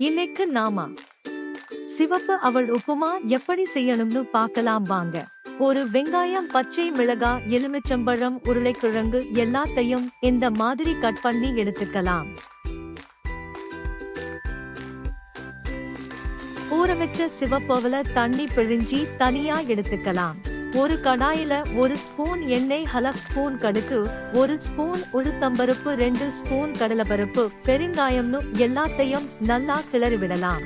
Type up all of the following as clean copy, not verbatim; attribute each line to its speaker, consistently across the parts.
Speaker 1: இன்னைக்கு நாம சிவப்பு அவள் உப்புமா எப்படி செய்யணும்னு பார்க்கலாம் வாங்க. ஒரு வெங்காயம், பச்சை மிளகாய், எலுமிச்சம்பழம், உருளைக்கிழங்கு எல்லாத்தையும் இந்த மாதிரி கட் பண்ணி எடுத்துக்கலாம். ஊற வச்ச சிவப்பவல தண்ணி பிழிஞ்சி தனியா எடுத்துக்கலாம். ஒரு கடாயில 1 ஸ்பூன் எண்ணெய், 1/2 ஸ்பூன் கடுகு, 1 ஸ்பூன் உளுத்தம்பருப்பு, 2 ஸ்பூன் கடலைப்பருப்பு, பெருங்காயம்னு எல்லாத்தையும் நல்லா கிளறி விடலாம்.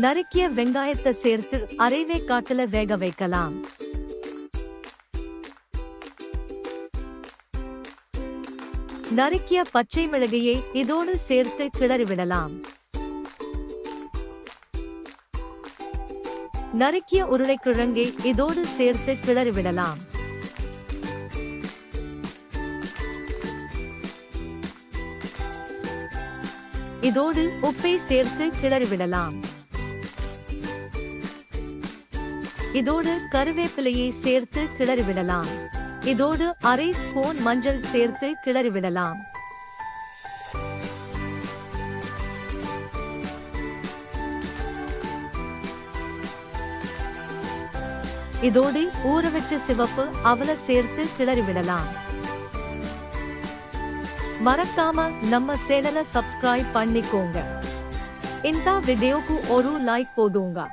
Speaker 1: நறுக்கிய வெங்காயத்தை சேர்த்து அரைவேக்காட்டுல வேக வைக்கலாம். நறுக்கிய பச்சை மிளகாயை இதோடு சேர்த்து கிளறி விடலாம். நறுக்கிய உருளைக்கிழங்கை இதோடு சேர்த்து கிளறி விடலாம். இதோடு உப்பை சேர்த்து கிளறி விடலாம். இதோடு கருவேப்பிலையை சேர்த்து கிளறி விடலாம். இதோடு அரை ஸ்பூன் மஞ்சள் சேர்த்து கிளறி விடலாம். இதோடு ஊற வச்ச சிவப்பு அவல சேர்த்து கிளறி விடலாம். மறக்காம நம்ம சேனலை சப்ஸ்கிரைப் பண்ணிக்கோங்க. இந்த வீடியோக்கு ஒரு லைக் போடுங்க.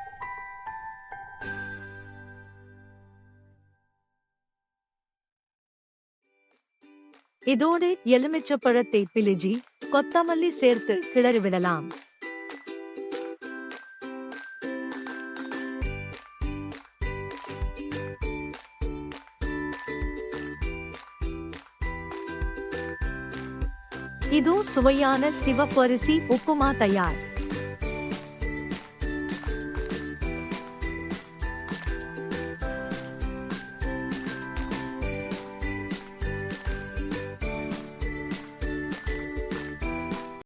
Speaker 1: இதோடு எலுமிச்சப்பழத்தை பிழிஞ்சி கொத்தமல்லி சேர்த்து கிளறி விடலாம். இதோ சுவையான சிவப்பரிசி உப்புமா தயார்.